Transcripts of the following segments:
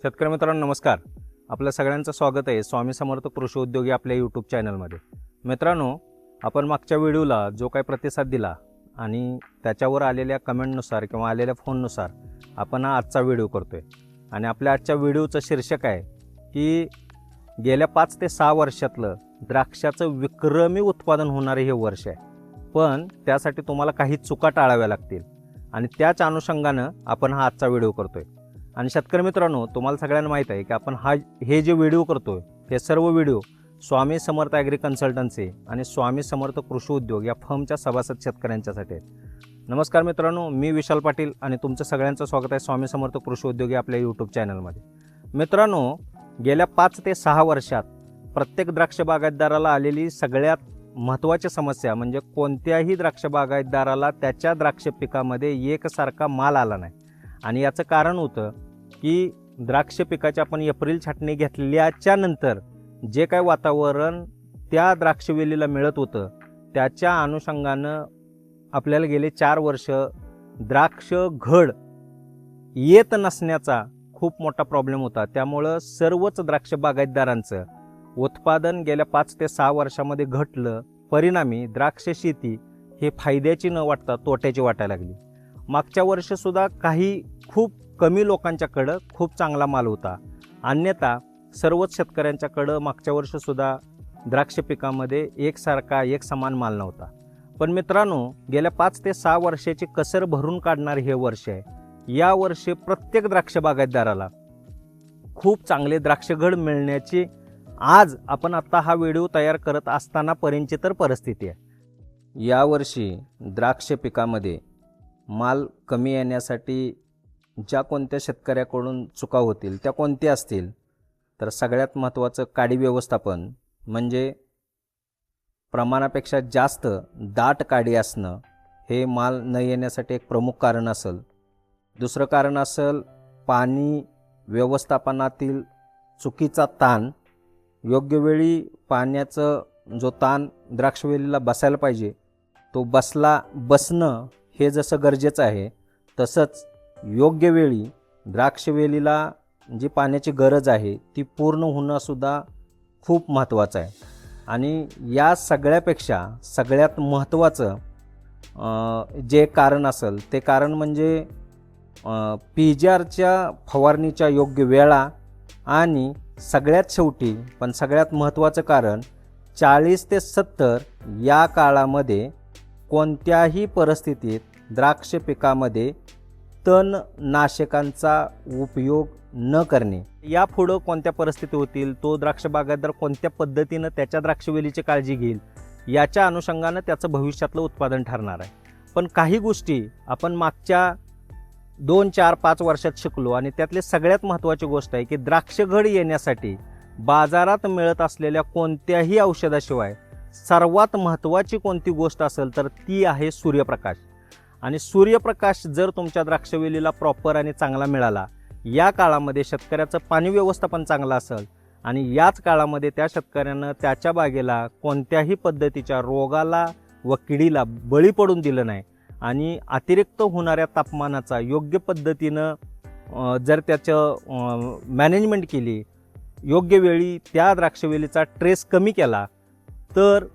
शेतकरी मित्रांनो नमस्कार. आपल्या सगळ्यांचं स्वागत आहे स्वामी समर्थ कृषी उद्योगी आपल्या यूट्यूब चॅनलमध्ये. मित्रांनो, आपण मागच्या व्हिडिओला जो काही प्रतिसाद दिला आणि त्याच्यावर आलेल्या कमेंटनुसार किंवा आलेल्या फोननुसार आपण हा आजचा व्हिडिओ करतोय. आणि आपल्या आजच्या व्हिडिओचं शीर्षक आहे की गेल्या 5 ते 6 वर्षातलं द्राक्षाचं विक्रमी उत्पादन होणारे हे वर्ष आहे, पण त्यासाठी तुम्हाला काही चुका टाळाव्या लागतील आणि त्याच अनुषंगानं आपण हा आजचा व्हिडिओ करतोय. आणि शेतकरी मित्रांनो, तुम्हाला सगळ्यांना माहीत आहे की आपण हे जे व्हिडिओ करतोय हे सर्व video Swami Samarth agree consultancy आणि स्वामी समर्थ कृषी उद्योग या फर्मच्या सभासद शेतकऱ्यांच्यासाठी आहेत. नमस्कार मित्रांनो, मी विशाल पाटील आणि तुमचं सगळ्यांचं स्वागत आहे स्वामी समर्थ कृषी उद्योगी आपल्या यूट्यूब चॅनलमध्ये. मित्रांनो, गेल्या 5 ते 6 वर्षात प्रत्येक द्राक्ष बागायतदाराला आलेली सगळ्यात महत्त्वाची समस्या म्हणजे कोणत्याही द्राक्ष बागायतदाराला त्याच्या द्राक्ष पिकामध्ये एकसारखा माल आला नाही. आणि याचं कारण होतं की द्राक्ष पिकाची आपण एप्रिल छाटणी घेतल्याच्या नंतर जे काही वातावरण त्या द्राक्षवेलीला मिळत होतं त्याच्या अनुषंगानं आपल्याला गेले 4 वर्ष द्राक्ष घड येत नसण्याचा खूप मोठा प्रॉब्लेम होता. त्यामुळं सर्वच द्राक्ष बागायतदारांचं उत्पादन गेल्या 5 ते 6 वर्षामध्ये घटलं. परिणामी द्राक्ष शेती हे फायद्याची न वाटता तोट्याची वाटायला लागली. मागच्या वर्षीसुद्धा काही खूप कमी लोकांच्याकडं खूप चांगला माल होता, अन्यथा सर्वच शेतकऱ्यांच्याकडं मागच्या वर्षीसुद्धा द्राक्ष पिकामध्ये एकसारखा एक समान माल नव्हता. पण मित्रांनो, गेल्या 5 ते 6 वर्षाची कसर भरून काढणारे हे वर्ष आहे. या वर्षी प्रत्येक द्राक्ष बागायतदाराला खूप चांगले द्राक्षघड मिळण्याची आज आपण आता हा व्हिडिओ तयार करत असताना परिचित परिस्थिती आहे. यावर्षी द्राक्ष पिकामध्ये माल कमी येण्यासाठी ज्या कोणत्या शेतकऱ्याकडून चुका होतील त्या कोणत्या असतील तर सगळ्यात महत्त्वाचं काडी व्यवस्थापन म्हणजे प्रमाणापेक्षा जास्त दाट काडी असणं हे माल न येण्यासाठी एक प्रमुख कारण असेल. दुसरं कारण असेल पाणी व्यवस्थापनातील चुकीचा ताण. योग्य वेळी पाण्याचं जो ताण द्राक्षवेलीला बसायला पाहिजे तो बसणं हे जसं गरजेचं आहे तसंच योग्य वेळी द्राक्षवेलीला जी पाण्याची गरज आहे ती पूर्ण होणंसुद्धा खूप महत्त्वाचं आहे. आणि या सगळ्यापेक्षा सगळ्यात महत्त्वाचं जे कारण असेल ते कारण म्हणजे पीजीआरच्या फवारणीच्या योग्य वेळा आणि सगळ्यात शेवटी पण सगळ्यात महत्त्वाचं कारण 40 ते 70 या काळामध्ये कोणत्याही परिस्थितीत द्राक्ष पिकामध्ये तणनाशकांचा उपयोग न करणे. यापुढं कोणत्या परिस्थिती होतील, तो द्राक्ष बागायतदार कोणत्या पद्धतीनं त्याच्या द्राक्षवेलीची काळजी घेईल याच्या अनुषंगानं त्याचं भविष्यातलं उत्पादन ठरणार आहे. पण काही गोष्टी आपण मागच्या 2, 4, 5 वर्षात शिकलो आणि त्यातली सगळ्यात महत्त्वाची गोष्ट आहे की द्राक्षघड येण्यासाठी बाजारात मिळत असलेल्या कोणत्याही औषधाशिवाय सर्वात महत्त्वाची कोणती गोष्ट असेल तर ती आहे सूर्यप्रकाश. आणि सूर्यप्रकाश जर तुमच्या द्राक्षवेलीला प्रॉपर आणि चांगला मिळाला, या काळामध्ये शेतकऱ्याचं पाणी व्यवस्थापन चांगलं असेल आणि याच काळामध्ये त्या शेतकऱ्यानं त्याच्या बागेला कोणत्याही पद्धतीच्या रोगाला व किडीला बळी पडून दिलं नाही आणि अतिरिक्त होणाऱ्या तापमानाचा योग्य पद्धतीनं जर त्याचं मॅनेजमेंट केली, योग्य वेळी त्या द्राक्षवेलीचा ट्रेस कमी केला तर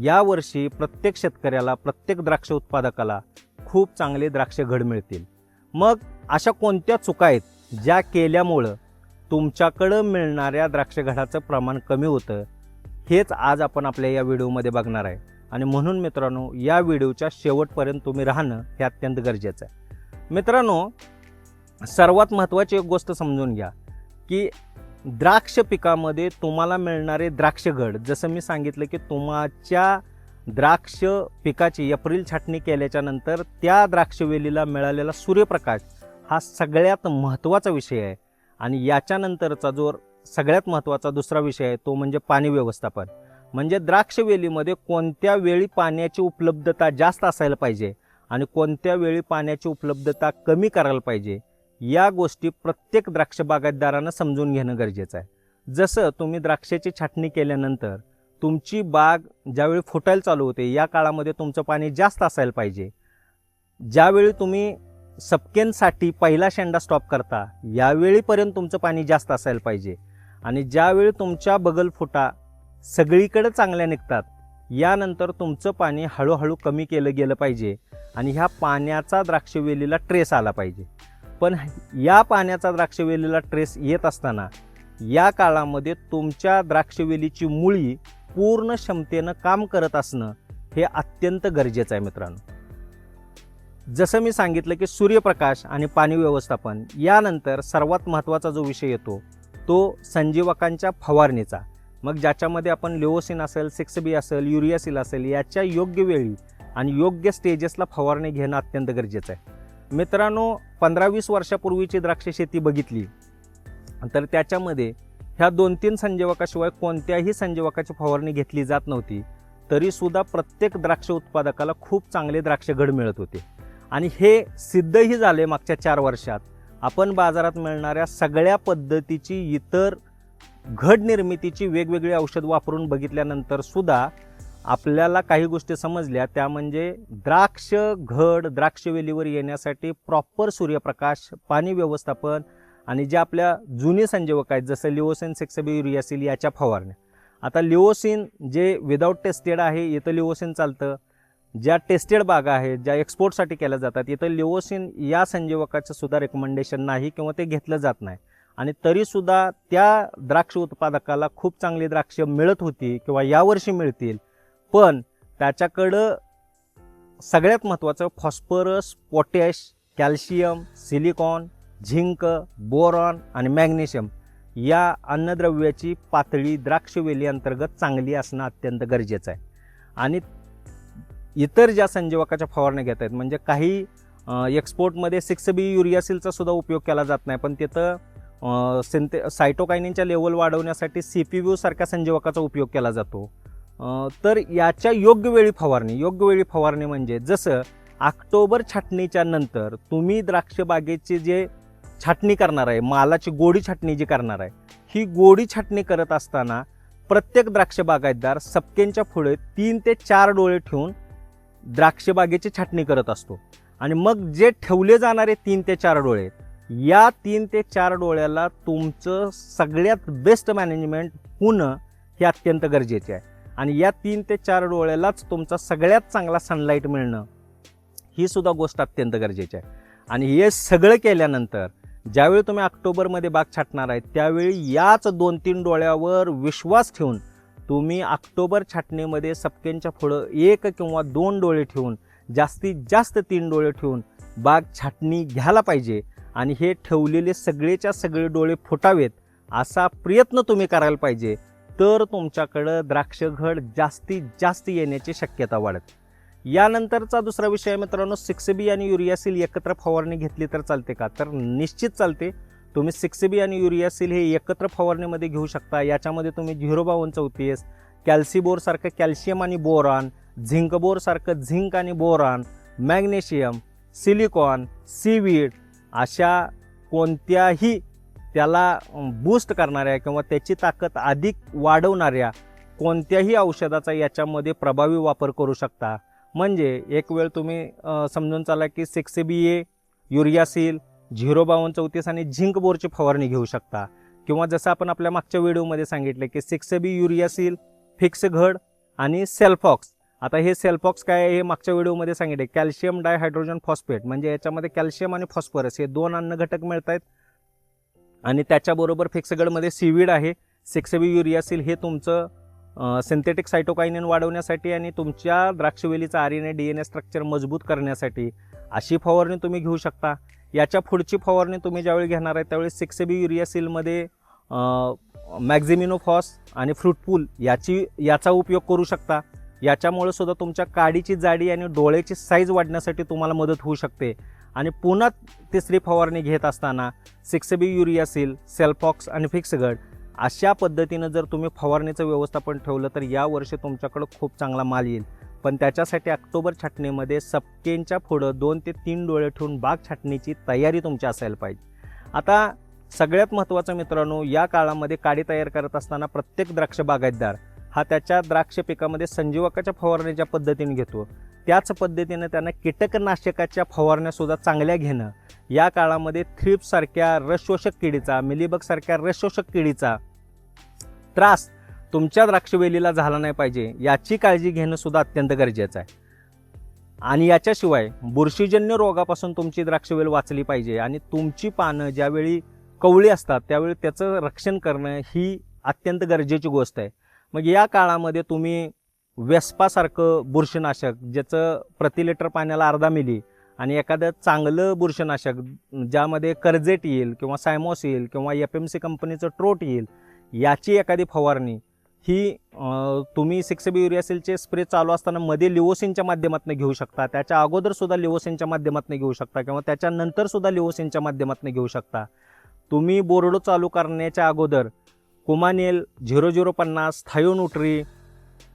यावर्षी प्रत्येक शेतकऱ्याला प्रत्येक द्राक्ष उत्पादकाला खूप चांगले द्राक्ष घड मिळतील. मग अशा कोणत्या चुका आहेत ज्या केल्यामुळं तुमच्याकडं मिळणाऱ्या द्राक्षघडाचं प्रमाण कमी होतं, हेच आज आपण आपल्या या व्हिडिओमध्ये बघणार आहे. आणि म्हणून मित्रांनो, या व्हिडिओच्या शेवटपर्यंत तुम्ही राहणं हे अत्यंत गरजेचं आहे. मित्रांनो, सर्वात महत्त्वाची एक गोष्ट समजून घ्या की द्राक्ष पिकामध्ये तुम्हाला मिळणारे द्राक्षघड, जसं मी सांगितलं की तुमच्या द्राक्ष पिकाची एप्रिल छाटणी केल्याच्या नंतर त्या द्राक्षवेलीला मिळालेला सूर्यप्रकाश हा सगळ्यात महत्त्वाचा विषय आहे. आणि याच्यानंतरचा जो सगळ्यात महत्त्वाचा दुसरा विषय आहे तो म्हणजे पाणी व्यवस्थापन. म्हणजे द्राक्षवेलीमध्ये कोणत्या वेळी पाण्याची उपलब्धता जास्त असायला पाहिजे आणि कोणत्या वेळी पाण्याची उपलब्धता कमी करायला पाहिजे, या गोष्टी प्रत्येक द्राक्ष बागायतदारानं समजून घेणं गरजेचं आहे. जसं तुम्ही द्राक्षाची छाटणी केल्यानंतर तुमची बाग ज्यावेळी फुटायला चालू होते या काळामध्ये तुमचं पाणी जास्त असायला पाहिजे. ज्यावेळी तुम्ही सपकेंसाठी पहिला शेंडा स्टॉप करता यावेळीपर्यंत तुमचं पाणी जास्त असायला पाहिजे आणि ज्यावेळी तुमच्या बगल फुटा सगळीकडे चांगल्या निघतात यानंतर तुमचं पाणी हळूहळू कमी केलं गेलं पाहिजे आणि ह्या पाण्याचा द्राक्षवेलीला ट्रेस आला पाहिजे. पण या पाण्याचा द्राक्षवेलीला ट्रेस येत असताना या काळामध्ये तुमच्या द्राक्षवेलीची मुळी पूर्ण क्षमतेनं काम करत असणं हे अत्यंत गरजेचं आहे मित्रांनो. जसं मी सांगितलं की सूर्यप्रकाश आणि पाणी व्यवस्थापन यानंतर सर्वात महत्त्वाचा जो विषय येतो तो संजीवकांच्या फवारणीचा. मग ज्याच्यामध्ये आपण लिओसिन असेल, 6B असेल, युरियासिल असेल याच्या योग्य वेळी आणि योग्य स्टेजेसला फवारणी घेणं अत्यंत गरजेचं आहे. मित्रांनो 15-20 वर्षापूर्वीची द्राक्ष शेती बघितली तर त्याच्यामध्ये ह्या 2-3 संजीवकाशिवाय कोणत्याही संजीवकाची फवारणी घेतली जात नव्हती. तरीसुद्धा प्रत्येक द्राक्ष उत्पादकाला खूप चांगले द्राक्ष घड मिळत होते आणि हे सिद्धही झाले मागच्या 4 वर्षात. आपण बाजारात मिळणाऱ्या सगळ्या पद्धतीची इतर घड निर्मितीची वेगवेगळी औषध वापरून बघितल्यानंतर सुद्धा आपल्याला काही गोष्टी समजल्या. त्या म्हणजे द्राक्ष घड द्राक्षवेलीवर येण्यासाठी प्रॉपर सूर्यप्रकाश, पाणी व्यवस्थापन आणि ज्या आपल्या जुनी संजीवक आहेत जसं लिओसिन, 6B, युरियासिल याच्या फवारण्या. आता लिओसिन जे विदाऊट टेस्टेड आहे इथं लिओसिन चालतं. ज्या टेस्टेड बागा आहेत ज्या एक्सपोर्टसाठी केल्या जातात इथं लिओसिन या संजीवकाचं सुद्धा रेकमेंडेशन नाही किंवा ते घेतलं जात नाही. आणि तरीसुद्धा त्या द्राक्ष उत्पादकाला खूप चांगली द्राक्ष मिळत होती किंवा यावर्षी मिळतील. पण त्याच्याकडं सगळ्यात महत्त्वाचं phosphorus, potash, calcium, silicon, zinc, boron आणि मॅग्नेशियम या अन्नद्रव्याची पातळी द्राक्षवेली अंतर्गत चांगली असणं अत्यंत गरजेचं आहे. आणि इतर ज्या संजीवकाच्या फवारण्या घेत आहेत म्हणजे काही एक्सपोर्टमध्ये 6B, युरियासिलचा सुद्धा उपयोग केला जात नाही पण तिथं सायटोकायनिनच्या लेवल वाढवण्यासाठी CPV सारख्या संजीवकाचा उपयोग केला जातो. तर याच्या योग्य वेळी फवारणी म्हणजे जसं ऑक्टोबर छाटणीच्या नंतर तुम्ही द्राक्ष बागेची जे छाटणी करणार आहे, मालाची गोडी छाटणी जी करणार आहे, ही गोडी छाटणी करत असताना प्रत्येक द्राक्ष बागायतदार सपकेंच्या पुढे 3 ते 4 डोळे ठेवून द्राक्ष बागेची छाटणी करत असतो. आणि मग जे ठेवले जाणारे 3 ते 4 डोळे या 3 ते 4 डोळ्याला तुमचं सगळ्यात बेस्ट मॅनेजमेंट होणं हे अत्यंत गरजेचे आहे. आणि या 3 ते 4 डोळ्यालाच तुमचा सगळ्यात चांगला सनलाईट मिळणं ही सुद्धा गोष्ट अत्यंत गरजेची आहे. आणि हे सगळं केल्यानंतर ज्यावेळी तुम्ही ऑक्टोबरमध्ये बाग छाटणार आहे त्यावेळी याच 2-3 डोळ्यावर विश्वास ठेवून तुम्ही ऑक्टोबर छाटणीमध्ये सपकेंच्या पुढं 1 किंवा 2 डोळे ठेवून जास्तीत जास्त 3 डोळे ठेवून बाग छाटणी घ्यायला पाहिजे. आणि हे ठेवलेले सगळेच्या सगळे डोळे फुटावेत असा प्रयत्न तुम्ही करायला पाहिजे. तर तुमच्याकडं द्राक्ष घड जास्तीत जास्त येण्याची शक्यता वाढत. यानंतरचा दुसरा विषय मित्रांनो 6B आणि युरियासिल एकत्र फवारणी घेतली तर चालते का? तर निश्चित चालते. तुम्ही 6B आणि युरियासिल हे एकत्र फवारणीमध्ये घेऊ शकता. याच्यामध्ये तुम्ही 05234, कॅल्सिबोर सारखं कॅल्शियम आणि बोरॉन, झिंकबोर सारखं झिंक आणि बोरॉन, मॅग्नेशियम, सिलिकॉन, सीवीड अशा कोणत्याही त्याला बूस्ट करणाऱ्या किंवा त्याची ताकद अधिक वाढवणाऱ्या कोणत्याही औषधाचा याच्यामध्ये प्रभावी वापर करू शकता. म्हणजे एक वेळ तुम्ही समजून चाला की 6BA, युरियासिल, 05234 आणि झिंक बोरची फवारणी घेऊ शकता. किंवा जसं आपण आपल्या मागच्या व्हिडिओमध्ये सांगितलं की 6B, युरियासिल, फिक्स घड आणि सेल्फॉक्स. आता हे सेल्फॉक्स काय आहे हे मागच्या व्हिडिओमध्ये सांगितले. कॅल्शियम डायहायड्रोजन फॉस्फेट म्हणजे याच्यामध्ये कॅल्शियम आणि फॉस्फरस हे 2 अन्न घटक मिळत आहेत. आणि त्याच्याबरोबर फिक्सगडमध्ये सीवीड आहे. 6B, युरियासिल हे तुमचं सिंथेटिक सायटोकायनिन वाढवण्यासाठी आणि तुमच्या द्राक्षवेलीचा RNA DNA स्ट्रक्चर मजबूत करण्यासाठी अशी फवारणी तुम्ही घेऊ शकता. याच्या पुढची फवारणी तुम्ही ज्यावेळी घेणार आहे त्यावेळी 6B, युरियासिलमध्ये मॅक्झिमिनोफॉस आणि फ्रूटपूल याचा उपयोग करू शकता. याच्यामुळे सुद्धा तुमच्या काडीची जाडी आणि डोळ्याची साईज वाढण्यासाठी तुम्हाला मदत होऊ शकते. आणि पुन्हा तिसरी फवारणी घेत असताना 6B, युरियासिल, सेल्फॉक्स आणि फिक्सगड अशा पद्धतीनं जर तुम्ही फवारणीचं व्यवस्थापन ठेवलं तर यावर्षी तुमच्याकडं खूप चांगला माल येईल. पण त्याच्यासाठी ऑक्टोबर छाटणीमध्ये सपकेंच्या पुढं 2 ते 3 डोळे ठेवून बाग छाटणीची तयारी तुमची असायला पाहिजे. आता सगळ्यात महत्त्वाचं मित्रांनो या काळामध्ये काडी तयार करत असताना प्रत्येक द्राक्ष बागायतदार हा त्याच्या द्राक्ष पिकामध्ये संजीवकाच्या फवारणी ज्या पद्धतीने घेतो त्याच पद्धतीने त्यांना कीटकनाशकाच्या फवारण्यासुद्धा चांगल्या घेणं, या काळामध्ये थ्रिप्ससारख्या रसशोषक किडीचा, मिलीबगसारख्या रसशोषक किडीचा त्रास तुमच्या द्राक्षवेलीला झाला नाही पाहिजे याची काळजी घेणं सुद्धा अत्यंत गरजेचं आहे. आणि याच्याशिवाय बुरशीजन्य रोगापासून तुमची द्राक्षवेल वाचली पाहिजे आणि तुमची पानं ज्यावेळी कवळी असतात त्यावेळी त्याचं रक्षण करणं ही अत्यंत गरजेची गोष्ट आहे. मग या काळामध्ये तुम्ही वेस्पासारखं बुरशीनाशक ज्याचं प्रति लिटर पाण्याला 0.5 मिली आणि एखादं चांगलं बुरशीनाशक ज्यामध्ये कर्जेट येईल किंवा सायमॉस येईल किंवा FMC कंपनीचं ट्रोट येईल याची एखादी फवारणी ही तुम्ही 6B युरियासिलचे स्प्रे चालू असताना मध्ये लिओसिनच्या माध्यमातून घेऊ शकता, त्याच्या अगोदरसुद्धा लिओसिनच्या माध्यमातून घेऊ शकता किंवा त्याच्यानंतरसुद्धा लिओसिनच्या माध्यमातून घेऊ शकता. तुम्ही बोर्डो चालू करण्याच्या अगोदर कुमानेल 0050, थायोन्यूट्री,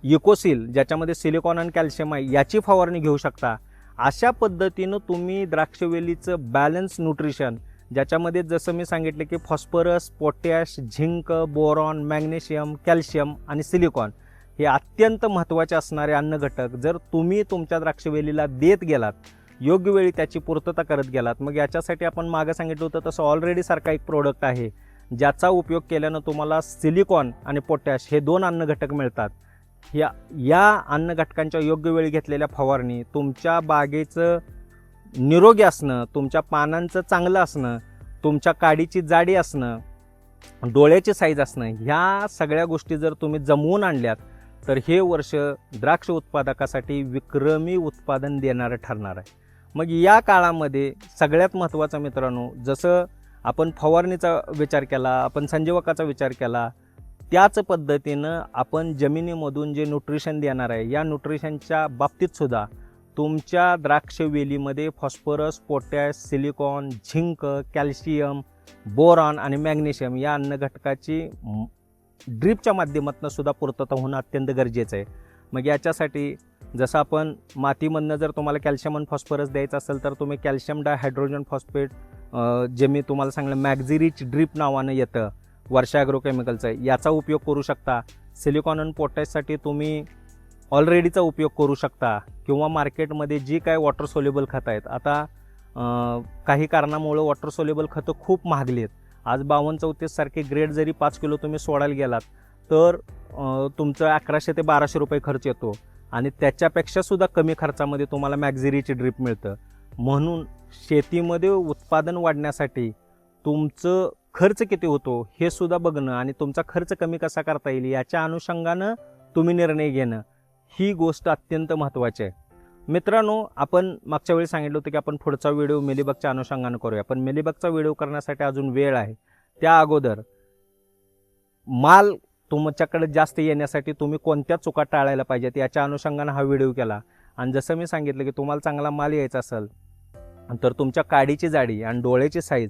इकोसिल ज्याच्यामध्ये सिलिकॉन आणि कॅल्शियम आहे याची फवारणी घेऊ शकता. अशा पद्धतीनं तुम्ही द्राक्षवेलीचं बॅलन्स न्यूट्रिशन ज्याच्यामध्ये जसं मी सांगितलं की phosphorus, potash, zinc, boron, magnesium, calcium आणि सिलिकॉन हे अत्यंत महत्त्वाचे असणारे अन्नघटक जर तुम्ही तुमच्या द्राक्षवेलीला देत गेलात, योग्य वेळी त्याची पूर्तता करत गेलात, मग याच्यासाठी आपण मागं सांगितलं होतं तसं ऑलरेडी सारखा एक प्रोडक्ट आहे ज्याचा उपयोग केल्यानं तुम्हाला सिलिकॉन आणि पोटॅश हे 2 अन्नघटक मिळतात. या अन्नघटकांच्या योग्य वेळी घेतलेल्या फवारणी तुमच्या बागेचं निरोगी असणं, तुमच्या पानांचं चांगलं असणं, तुमच्या काडीची जाडी असणं, डोळ्याची साईज असणं, ह्या सगळ्या गोष्टी जर तुम्ही जमवून आणल्यात तर हे वर्ष द्राक्ष उत्पादकासाठी विक्रमी उत्पादन देणारं ठरणार आहे. मग या काळामध्ये सगळ्यात महत्त्वाचं मित्रांनो, जसं आपण फवारणीचा विचार केला, आपण संजीवकाचा विचार केला, त्याच पद्धतीनं आपण जमिनीमधून जे न्यूट्रिशन देणार आहे या न्यूट्रिशनच्या बाबतीतसुद्धा तुमच्या द्राक्षवेलीमध्ये phosphorus, potash, silicon, zinc, calcium, boron आणि मॅग्नेशियम या अन्नघटकाची ड्रीपच्या माध्यमातून सुद्धा पूर्तता होणं अत्यंत गरजेचं आहे. मग याच्यासाठी जसं आपण मातीमधनं जर तुम्हाला कॅल्शियम आणि फॉस्फरस द्यायचं असेल तर तुम्ही कॅल्शियम डायहायड्रोजन फॉस्फेट जे मी तुम्हाला सांगितलं मॅक्झिरिच ड्रीप नावानं येतं वर्षा ॲग्रोकेमिकलचं, याचा उपयोग करू शकता. सिलिकॉन आणि पोटॅशसाठी तुम्ही ऑलरेडीचा उपयोग करू शकता किंवा मार्केटमध्ये जी काय वॉटर सोल्युबल खतं आहेत, आता काही कारणामुळं वॉटर सोल्युबल खतं खूप महागली आहेत. आज 52-34 सारखे ग्रेड जरी 5 किलो तुम्ही सोडायला गेलात तर तुमचं 1100 ते 1200 रुपये खर्च येतो आणि त्याच्यापेक्षासुद्धा कमी खर्चामध्ये तुम्हाला मॅक्झिरीची ड्रीप मिळतं. म्हणून शेतीमध्ये उत्पादन वाढण्यासाठी तुमचं खर्च किती होतो हे सुद्धा बघणं आणि तुमचा खर्च कमी कसा करता येईल याच्या अनुषंगानं तुम्ही निर्णय घेणं ही गोष्ट अत्यंत महत्त्वाची आहे. मित्रांनो, आपण मागच्या वेळी सांगितलं होतं की आपण पुढचा व्हिडिओ मिलीबगच्या अनुषंगानं करूया, पण मिलीबगचा व्हिडिओ करण्यासाठी अजून वेळ आहे. त्या अगोदर माल तुमच्याकडे जास्त येण्यासाठी तुम्ही कोणत्या चुका टाळायला पाहिजेत याच्या अनुषंगानं हा व्हिडिओ केला. आणि जसं मी सांगितलं की तुम्हाला चांगला माल यायचा असेल तर तुमच्या काडीची जाडी आणि डोळ्याची साईज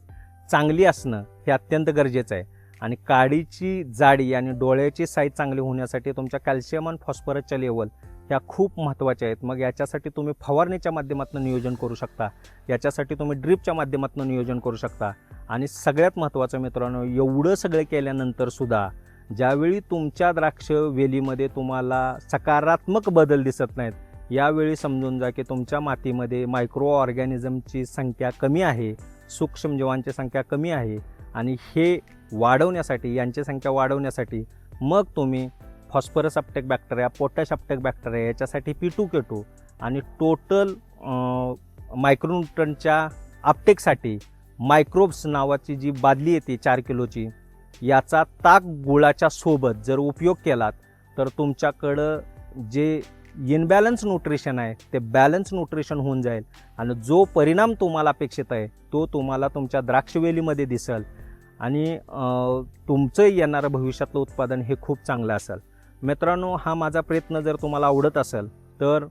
चांगली असणं हे अत्यंत गरजेचं आहे. आणि काडीची जाडी आणि डोळ्याची साईज चांगली होण्यासाठी तुमच्या कॅल्शियम आणि फॉस्फरसच्या लेवल ह्या खूप महत्त्वाच्या आहेत. मग याच्यासाठी तुम्ही फवारणीच्या माध्यमातून नियोजन करू शकता, याच्यासाठी तुम्ही ड्रीपच्या माध्यमातून नियोजन करू शकता. आणि सगळ्यात महत्त्वाचं मित्रांनो, एवढं सगळं केल्यानंतरसुद्धा ज्यावेळी तुमच्या द्राक्ष वेलीमध्ये तुम्हाला सकारात्मक बदल दिसत नाहीत, यावेळी समजून जा की तुमच्या मातीमध्ये मायक्रो ऑर्गॅनिझमची संख्या कमी आहे, सूक्ष्मजीवांची संख्या कमी आहे. आणि हे वाढवण्यासाठी, यांची संख्या वाढवण्यासाठी मग तुम्ही phosphorus Uptake bacteria, potash Uptake bacteria याच्यासाठी P2K2 आणि टोटल मायक्रोन्यूट्रनच्या अपटेकसाठी मायक्रोब्स नावाची जी बादली येते 4 किलोची, याचा ताक गुळाच्या सोबत जर उपयोग केलात तर तुमच्याकडं जे इनबॅलन्स न्यूट्रिशन आहे ते बॅलन्स न्यूट्रिशन होऊन जाईल आणि जो परिणाम तुम्हाला अपेक्षित आहे तो तुम्हाला तुमच्या द्राक्षवेलीमध्ये दिसेल आणि तुमचं येणारं भविष्यातलं उत्पादन हे खूप चांगलं असेल. मित्रांनो, हा माझा प्रयत्न जर तुम्हाला आवडत असेल तर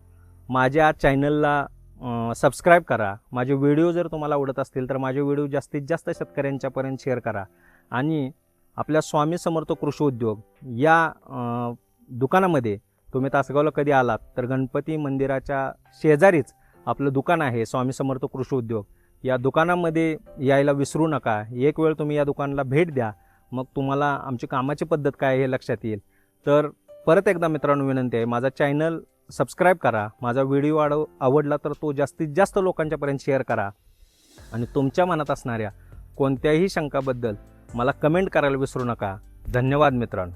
माझ्या चॅनलला सबस्क्राईब करा. माझे व्हिडिओ जर तुम्हाला आवडत असतील तर माझे व्हिडिओ जास्तीत जास्त शेतकऱ्यांच्यापर्यंत शेअर करा. आणि आपल्या स्वामी समर्थ कृषी उद्योग या दुकानामध्ये तुम्ही तासगावला कधी आलात तर गणपती मंदिराच्या शेजारीच आपलं दुकान आहे स्वामी समर्थ कृषी उद्योग. या दुकानामध्ये यायला विसरू नका. एक वेळ तुम्ही या दुकानाला भेट द्या, मग तुम्हाला आमची कामाची पद्धत काय हे लक्षात येईल. तर परत एकदा मित्रांनो विनंती आहे, माझा चॅनल सबस्क्राईब करा. माझा व्हिडिओ आवडला तर तो जास्तीत जास्त लोकांच्यापर्यंत शेअर करा. आणि तुमच्या मनात असणाऱ्या कोणत्याही शंकाबद्दल मला कमेंट करायला विसरू नका. धन्यवाद मित्रांनो.